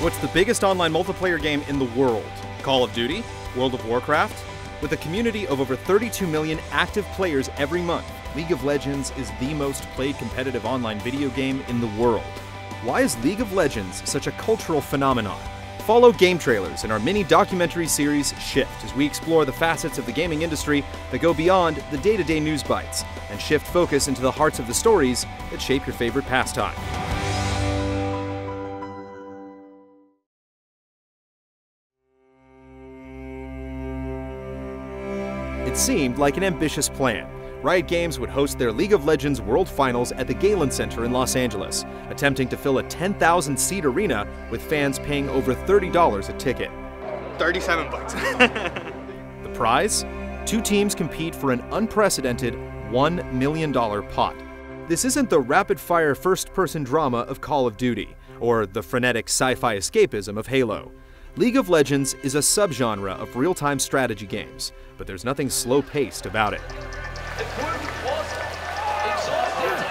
What's the biggest online multiplayer game in the world? Call of Duty? World of Warcraft? With a community of over 32 million active players every month, League of Legends is the most played competitive online video game in the world. Why is League of Legends such a cultural phenomenon? Follow GameTrailers in our mini documentary series Shift as we explore the facets of the gaming industry that go beyond the day-to-day news bites and shift focus into the hearts of the stories that shape your favorite pastime. It seemed like an ambitious plan. Riot Games would host their League of Legends World Finals at the Galen Center in Los Angeles, attempting to fill a 10,000-seat arena with fans paying over $30 a ticket. 37 bucks. The prize? 2 teams compete for an unprecedented $1 million pot. This isn't the rapid-fire first-person drama of Call of Duty, or the frenetic sci-fi escapism of Halo. League of Legends is a subgenre of real-time strategy games, but there's nothing slow-paced about it.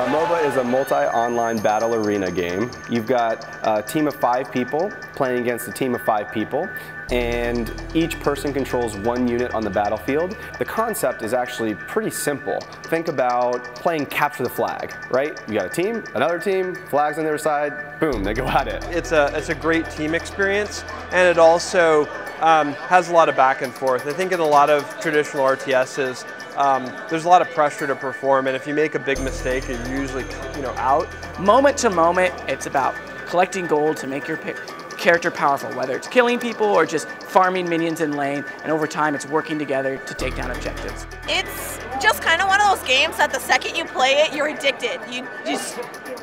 MOBA is a multi-online battle arena game. You've got a team of 5 people playing against a team of 5 people, and each person controls 1 unit on the battlefield. The concept is actually pretty simple. Think about playing capture the flag, right? You got a team, another team, flags on their side, boom, they go at it. It's a great team experience, and it also has a lot of back and forth. I think in a lot of traditional RTSs, there's a lot of pressure to perform, and if you make a big mistake, you're usually out. Moment to moment, it's about collecting gold to make your character powerful, whether it's killing people or just farming minions in lane, and over time it's working together to take down objectives. It's just kind of one of those games that the second you play it, you're addicted.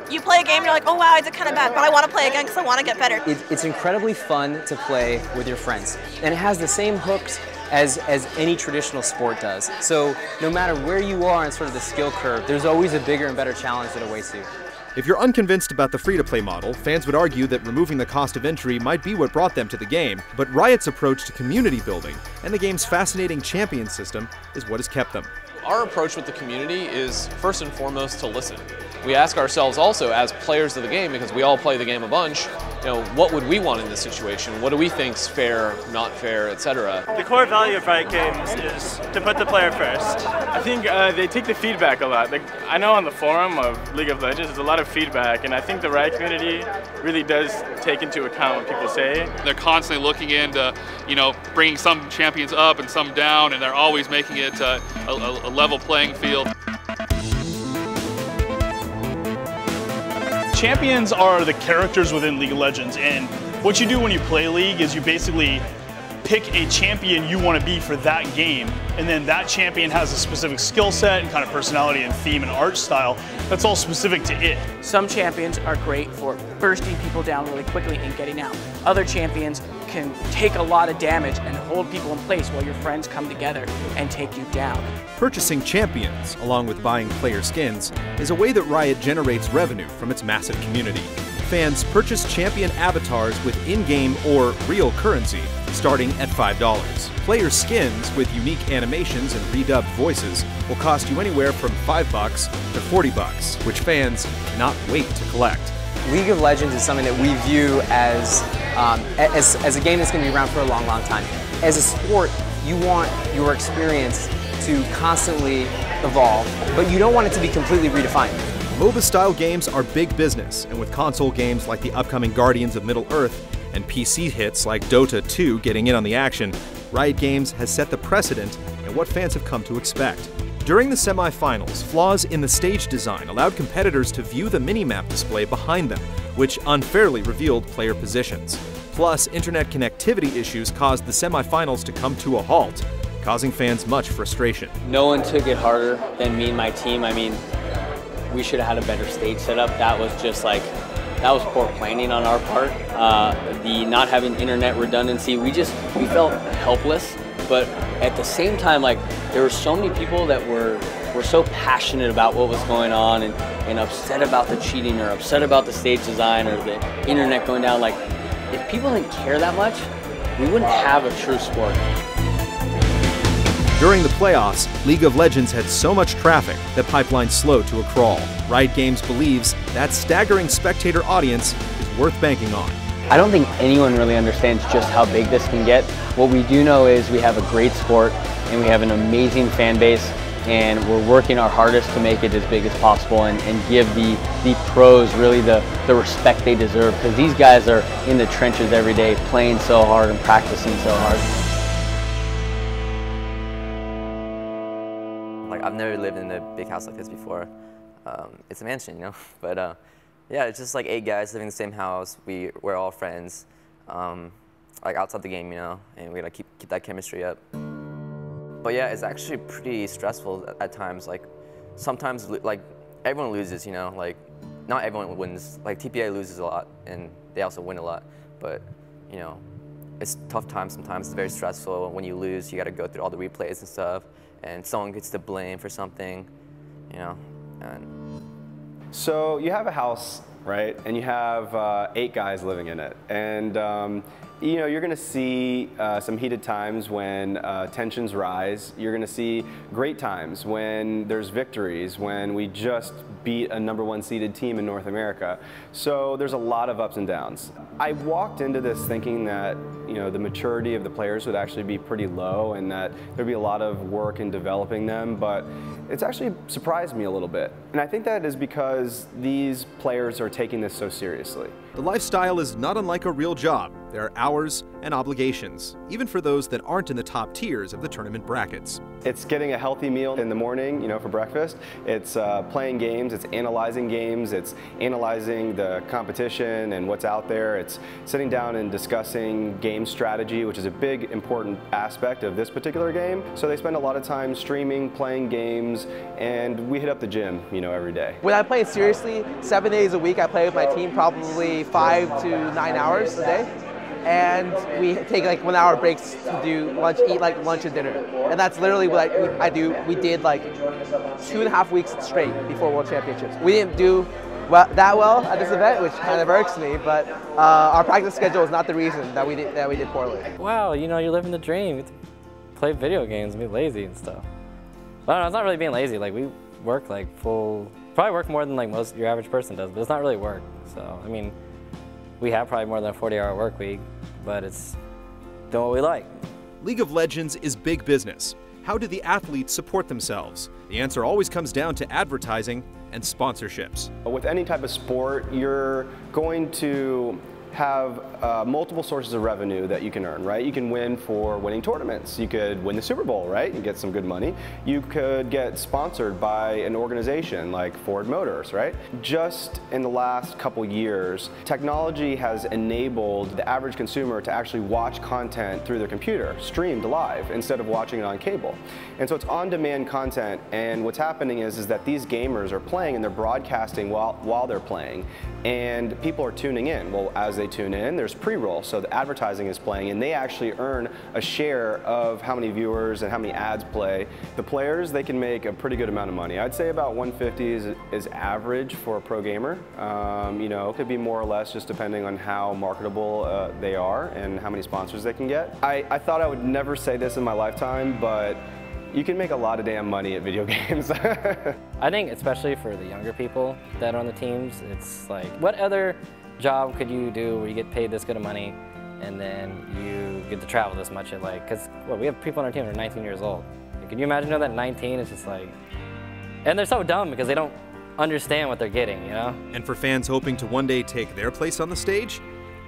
You play a game and you're like, oh wow, I did kind of bad, but I want to play again because I want to get better. It's incredibly fun to play with your friends, and it has the same hooks as any traditional sport does. So no matter where you are in sort of the skill curve, there's always a bigger and better challenge that awaits you. If you're unconvinced about the free-to-play model, fans would argue that removing the cost of entry might be what brought them to the game, but Riot's approach to community building and the game's fascinating champion system is what has kept them. Our approach with the community is first and foremost to listen. We ask ourselves also as players of the game, because we all play the game a bunch, what would we want in this situation? What do we think's fair, not fair, etc.? The core value of Riot Games is to put the player first. I think they take the feedback a lot. Like, I know on the forum of League of Legends there's a lot of feedback, and I think the Riot community really does take into account what people say. They're constantly looking into, bringing some champions up and some down, and they're always making it a level playing field. Champions are the characters within League of Legends, and what you do when you play League is you basically pick a champion you want to be for that game, and then that champion has a specific skill set and kind of personality and theme and art style that's all specific to it. Some champions are great for bursting people down really quickly and getting out. Other champions can take a lot of damage and hold people in place while your friends come together and take you down. Purchasing champions, along with buying player skins, is a way that Riot generates revenue from its massive community. Fans purchase champion avatars with in-game or real currency, starting at $5. Player skins with unique animations and redubbed voices will cost you anywhere from $5 to $40, which fans cannot wait to collect. League of Legends is something that we view as a game that's going to be around for a long, long time. As a sport, you want your experience to constantly evolve, but you don't want it to be completely redefined. MOBA-style games are big business, and with console games like the upcoming Guardians of Middle-earth and PC hits like Dota 2 getting in on the action, Riot Games has set the precedent and what fans have come to expect. During the semi-finals, flaws in the stage design allowed competitors to view the minimap display behind them, which unfairly revealed player positions. Plus, internet connectivity issues caused the semi-finals to come to a halt, causing fans much frustration. No one took it harder than me and my team. I mean, we should have had a better stage setup. That was just like, that was poor planning on our part. The not having internet redundancy, we felt helpless. But at the same time, like, there were so many people that were so passionate about what was going on and upset about the cheating or upset about the stage design or the internet going down. Like, if people didn't care that much, we wouldn't have a true sport. During the playoffs, League of Legends had so much traffic that pipelines slowed to a crawl. Riot Games believes that staggering spectator audience is worth banking on. I don't think anyone really understands just how big this can get. What we do know is we have a great sport and we have an amazing fan base, and we're working our hardest to make it as big as possible and give the pros really the respect they deserve, because these guys are in the trenches every day playing so hard and practicing so hard. Like, I've never lived in a big house like this before. It's a mansion, you know, but yeah, it's just like 8 guys living in the same house. We're all friends, like outside the game, you know, and we gotta keep that chemistry up. But yeah, it's actually pretty stressful at times. Like, sometimes, like, everyone loses, you know, like, not everyone wins. Like, TPA loses a lot, and they also win a lot. But, you know, it's tough times sometimes. It's very stressful. When you lose, you gotta go through all the replays and stuff, and someone gets to blame for something, you know. So you have a house, right, and you have 8 guys living in it, and you know, you're going to see some heated times when tensions rise. You're going to see great times when there's victories, when we just beat a #1 seeded team in North America. So there's a lot of ups and downs. I walked into this thinking that, you know, the maturity of the players would actually be pretty low and that there'd be a lot of work in developing them, but it's actually surprised me a little bit. And I think that is because these players are taking this so seriously. The lifestyle is not unlike a real job. There are hours and obligations, even for those that aren't in the top tiers of the tournament brackets. It's getting a healthy meal in the morning, you know, for breakfast. It's playing games, it's analyzing games, it's analyzing the competition and what's out there. It's sitting down and discussing game strategy, which is a big, important aspect of this particular game. So they spend a lot of time streaming, playing games, and we hit up the gym, you know, every day. When I play seriously, 7 days a week, I play with my team probably 5 to 9 hours a day. And we take like 1 hour breaks to do lunch, eat like lunch and dinner. And that's literally what I do. We did like 2.5 weeks straight before World Championships. We didn't do that well at this event, which kind of irks me, but our practice schedule is not the reason that we did poorly. Wow, you know, you're living the dream. You play video games and be lazy and stuff. But I don't know, it's not really being lazy. Like, we work like probably work more than like your average person does, but it's not really work. So, I mean, we have probably more than a 40-hour work week, but it's doing what we like. League of Legends is big business. How do the athletes support themselves? The answer always comes down to advertising and sponsorships. With any type of sport, you're going to have multiple sources of revenue that you can earn, right? You can win for winning tournaments. You could win the Super Bowl, right? And get some good money. You could get sponsored by an organization like Ford Motors, right? Just in the last couple years, technology has enabled the average consumer to actually watch content through their computer, streamed live, instead of watching it on cable. And so it's on-demand content, and what's happening is that these gamers are playing and they're broadcasting while they're playing, and people are tuning in. Well, as they tune in, there's pre-roll, so the advertising is playing, and they actually earn a share of how many viewers and how many ads play. The players, they can make a pretty good amount of money. I'd say about 150 is average for a pro gamer. You know, it could be more or less just depending on how marketable they are and how many sponsors they can get. I thought I would never say this in my lifetime, but you can make a lot of damn money at video games. I think especially for the younger people that are on the teams, it's like, what other job could you do where you get paid this good of money and then you get to travel this much at, like, because we have people on our team that are 19 years old. Like, can you imagine that at 19? It's just like, and they're so dumb because they don't understand what they're getting, you know? And for fans hoping to one day take their place on the stage,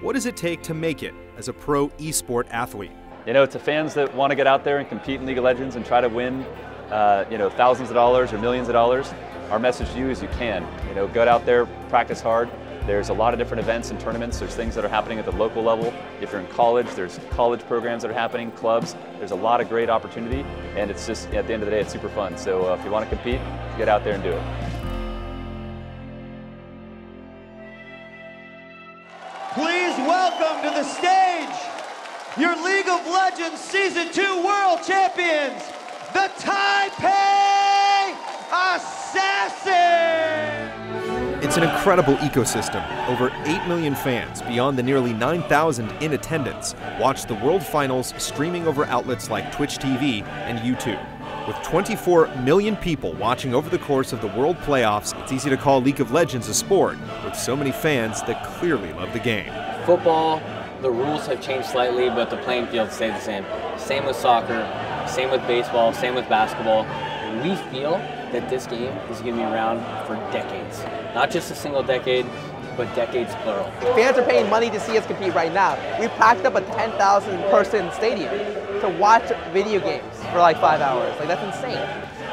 what does it take to make it as a pro esport athlete? You know, to fans that want to get out there and compete in League of Legends and try to win, you know, thousands of dollars or millions of dollars, our message to you is you can. You know, go out there, practice hard. There's a lot of different events and tournaments. There's things that are happening at the local level. If you're in college, there's college programs that are happening, clubs. There's a lot of great opportunity, and it's just, at the end of the day, it's super fun. So if you want to compete, get out there and do it. Please welcome to the stage your League of Legends Season 2 World Champions, the Taipei Assassin! It's an incredible ecosystem. Over 8 million fans, beyond the nearly 9,000 in attendance, watch the World Finals streaming over outlets like Twitch TV and YouTube. With 24 million people watching over the course of the World Playoffs, it's easy to call League of Legends a sport, with so many fans that clearly love the game. Football, the rules have changed slightly, but the playing field stayed the same. Same with soccer, same with baseball, same with basketball. We feel that this game is going to be around for decades. Not just a single decade, but decades plural. Fans are paying money to see us compete right now. We packed up a 10,000 person stadium to watch video games for like 5 hours. Like, that's insane.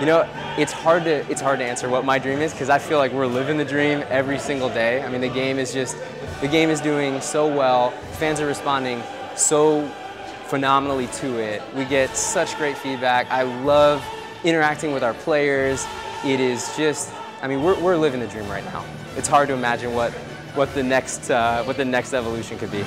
You know, it's hard to answer what my dream is, because I feel like we're living the dream every single day. I mean, the game is doing so well. Fans are responding so phenomenally to it. We get such great feedback. I love interacting with our players. It is just, I mean, we're living the dream right now. It's hard to imagine what the next evolution could be.